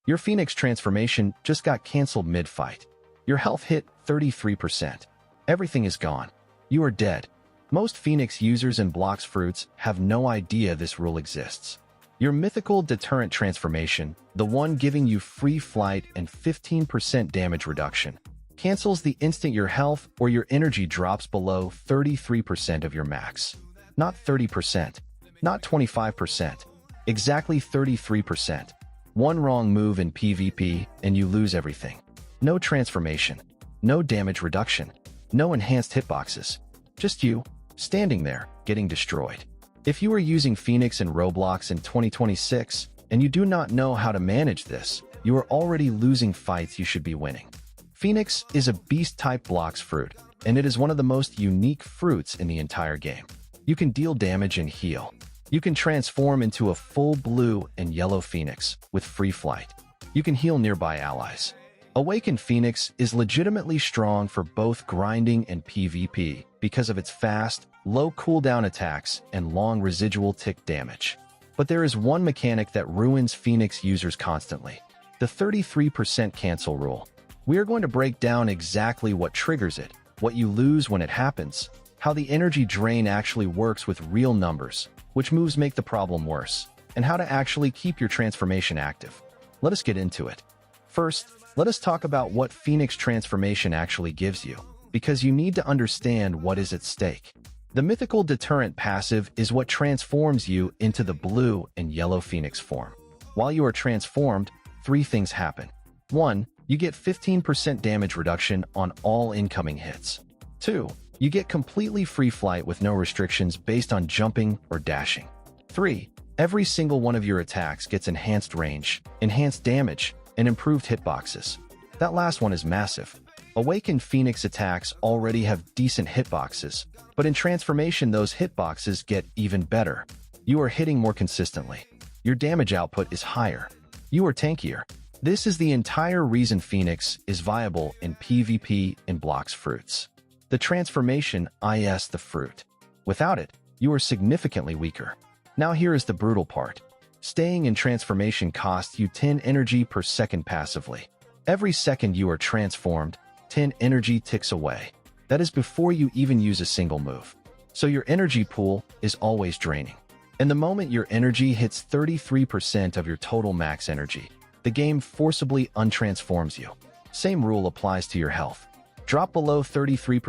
Your Phoenix transformation just got cancelled mid-fight. Your health hit 33%. Everything is gone. You are dead. Most Phoenix users and Blox Fruits have no idea this rule exists. Your Mythical Deterrent transformation, the one giving you free flight and 15% damage reduction, cancels the instant your health or your energy drops below 33% of your max. Not 30%, not 25%, exactly 33%. One wrong move in PvP and you lose everything. No transformation, no damage reduction, no enhanced hitboxes. Just you, standing there, getting destroyed. If you are using Phoenix and Roblox in 2026 and you do not know how to manage this, you are already losing fights you should be winning. Phoenix is a beast-type Blox fruit, and it is one of the most unique fruits in the entire game. You can deal damage and heal. You can transform into a full blue and yellow Phoenix with free flight. You can heal nearby allies. Awakened Phoenix is legitimately strong for both grinding and PvP because of its fast, low cooldown attacks and long residual tick damage. But there is one mechanic that ruins Phoenix users constantly: the 33% cancel rule. We are going to break down exactly what triggers it, what you lose when it happens, how the energy drain actually works with real numbers, which moves make the problem worse, and how to actually keep your transformation active. Let us get into it. First, let us talk about what Phoenix transformation actually gives you, because you need to understand what is at stake. The Mythical Deterrent passive is what transforms you into the blue and yellow Phoenix form. While you are transformed, three things happen. 1. You get 15% damage reduction on all incoming hits. 2. You get completely free flight with no restrictions based on jumping or dashing. 3. Every single one of your attacks gets enhanced range, enhanced damage, and improved hitboxes. That last one is massive. Awakened Phoenix attacks already have decent hitboxes, but in transformation those hitboxes get even better. You are hitting more consistently. Your damage output is higher. You are tankier. This is the entire reason Phoenix is viable in PvP in Blox Fruits. The transformation is the fruit. Without it, you are significantly weaker. Now here is the brutal part. Staying in transformation costs you 10 energy per second passively. Every second you are transformed, 10 energy ticks away. That is before you even use a single move. So your energy pool is always draining. And the moment your energy hits 33% of your total max energy, the game forcibly untransforms you. Same rule applies to your health. Drop below 33%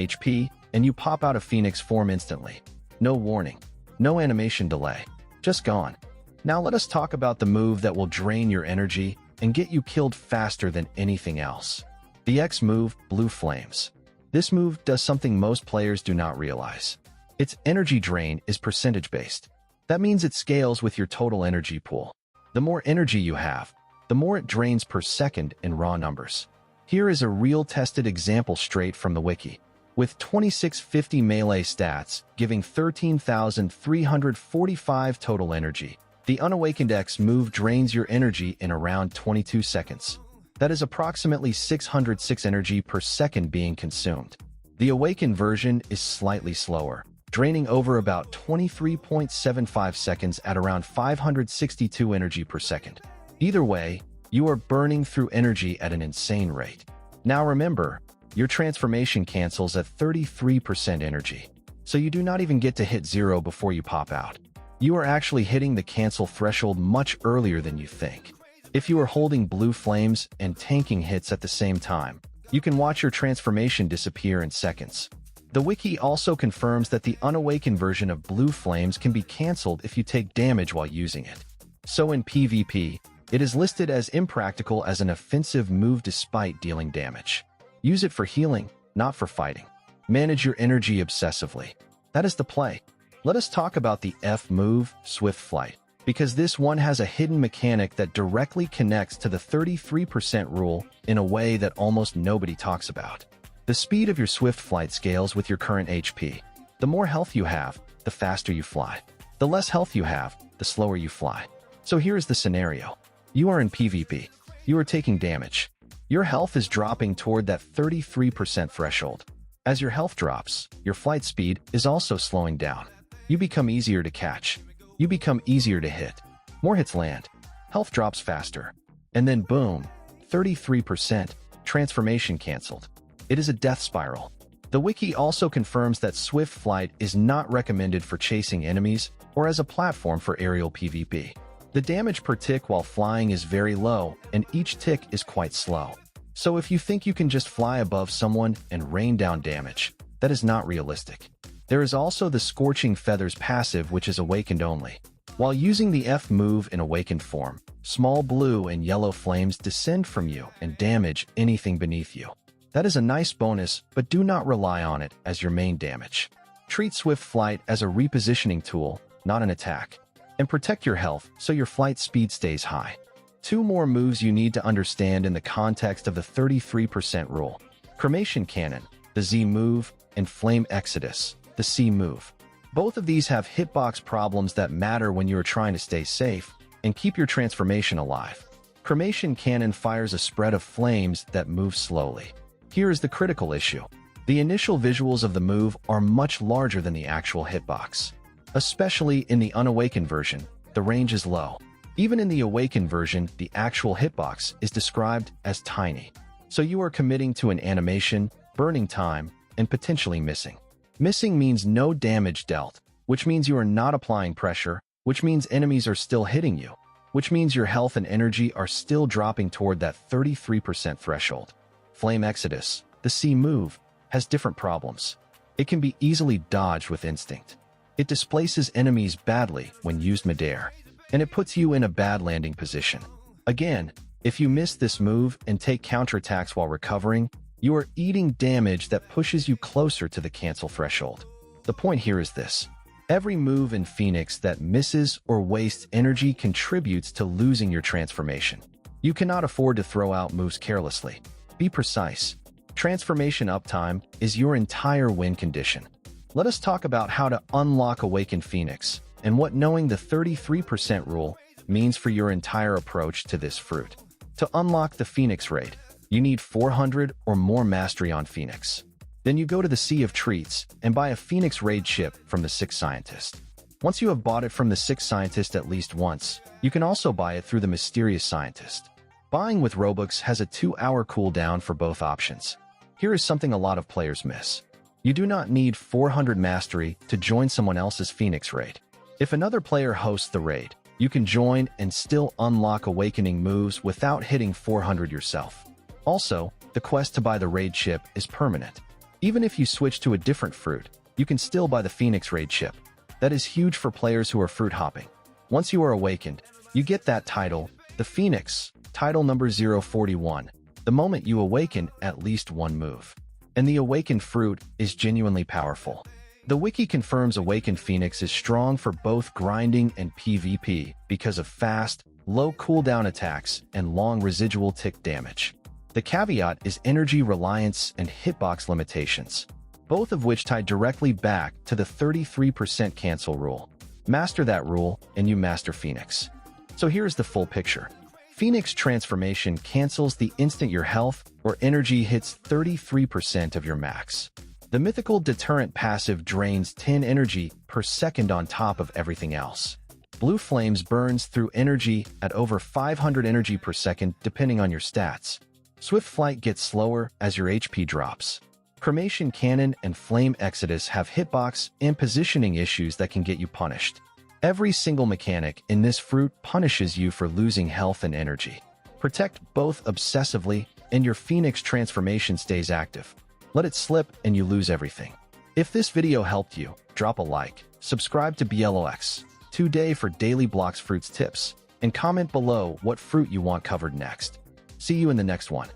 HP, and you pop out of Phoenix form instantly. No warning. No animation delay. Just gone. Now let us talk about the move that will drain your energy and get you killed faster than anything else. The X move, Blue Flames. This move does something most players do not realize. Its energy drain is percentage-based. That means it scales with your total energy pool. The more energy you have, the more it drains per second in raw numbers. Here is a real tested example straight from the wiki. With 2650 melee stats giving 13,345 total energy, the Unawakened X move drains your energy in around 22 seconds. That is approximately 606 energy per second being consumed. The Awakened version is slightly slower, draining over about 23.75 seconds at around 562 energy per second. Either way, you are burning through energy at an insane rate. Now remember, your transformation cancels at 33% energy, so you do not even get to hit 0 before you pop out. You are actually hitting the cancel threshold much earlier than you think. If you are holding Blue Flames and tanking hits at the same time, you can watch your transformation disappear in seconds. The wiki also confirms that the unawakened version of Blue Flames can be cancelled if you take damage while using it. So in PvP, it is listed as impractical as an offensive move despite dealing damage. Use it for healing, not for fighting. Manage your energy obsessively. That is the play. Let us talk about the F move, Swift Flight, because this one has a hidden mechanic that directly connects to the 33% rule in a way that almost nobody talks about. The speed of your Swift Flight scales with your current HP. The more health you have, the faster you fly. The less health you have, the slower you fly. So here is the scenario. You are in PvP. You are taking damage. Your health is dropping toward that 33% threshold. As your health drops, your flight speed is also slowing down. You become easier to catch. You become easier to hit. More hits land. Health drops faster. And then boom, 33%, transformation cancelled. It is a death spiral. The wiki also confirms that swift flight is not recommended for chasing enemies or as a platform for aerial PvP. The damage per tick while flying is very low, and each tick is quite slow. So if you think you can just fly above someone and rain down damage, that is not realistic. There is also the Scorching Feathers passive, which is awakened only. While using the F move in awakened form, small blue and yellow flames descend from you and damage anything beneath you. That is a nice bonus, but do not rely on it as your main damage. Treat swift flight as a repositioning tool, not an attack. And protect your health so your flight speed stays high. 2 more moves you need to understand in the context of the 33% rule. Cremation Cannon, the Z move, and Flame Exodus, the C move. Both of these have hitbox problems that matter when you are trying to stay safe and keep your transformation alive. Cremation Cannon fires a spread of flames that move slowly. Here is the critical issue. The initial visuals of the move are much larger than the actual hitbox. Especially in the unawakened version, the range is low. Even in the awakened version, the actual hitbox is described as tiny. So you are committing to an animation, burning time, and potentially missing. Missing means no damage dealt, which means you are not applying pressure, which means enemies are still hitting you, which means your health and energy are still dropping toward that 33% threshold. Flame Exodus, the C move, has different problems. It can be easily dodged with instinct. It displaces enemies badly when used midair, and it puts you in a bad landing position. Again, if you miss this move and take counterattacks while recovering, you are eating damage that pushes you closer to the cancel threshold. The point here is this. Every move in Phoenix that misses or wastes energy contributes to losing your transformation. You cannot afford to throw out moves carelessly. Be precise. Transformation uptime is your entire win condition. Let us talk about how to unlock Awakened Phoenix and what knowing the 33% rule means for your entire approach to this fruit. To unlock the Phoenix raid, you need 400 or more mastery on Phoenix. Then you go to the Sea of Treats and buy a Phoenix raid chip from the Sixth Scientist. Once you have bought it from the Sixth Scientist at least once, you can also buy it through the Mysterious Scientist. Buying with Robux has a 2-hour cooldown for both options. Here is something a lot of players miss. You do not need 400 mastery to join someone else's Phoenix raid. If another player hosts the raid, you can join and still unlock awakening moves without hitting 400 yourself. Also, the quest to buy the raid chip is permanent. Even if you switch to a different fruit, you can still buy the Phoenix raid chip. That is huge for players who are fruit hopping. Once you are awakened, you get that title, the Phoenix, title number 041, the moment you awaken at least one move. And the awakened fruit is genuinely powerful. The wiki confirms Awakened Phoenix is strong for both grinding and PvP because of fast, low cooldown attacks and long residual tick damage. The caveat is energy reliance and hitbox limitations, both of which tie directly back to the 33% cancel rule. Master that rule and you master Phoenix. So here's the full picture. Phoenix transformation cancels the instant your health or energy hits 33% of your max. The Mythical Deterrent passive drains 10 energy per second on top of everything else. Blue Flames burns through energy at over 500 energy per second depending on your stats. Swift Flight gets slower as your HP drops. Cremation Cannon and Flame Exodus have hitbox and positioning issues that can get you punished. Every single mechanic in this fruit punishes you for losing health and energy. Protect both obsessively, and your Phoenix transformation stays active. Let it slip and you lose everything. If this video helped you, drop a like, subscribe to Blox today for daily Blox Fruits tips, and comment below what fruit you want covered next. See you in the next one.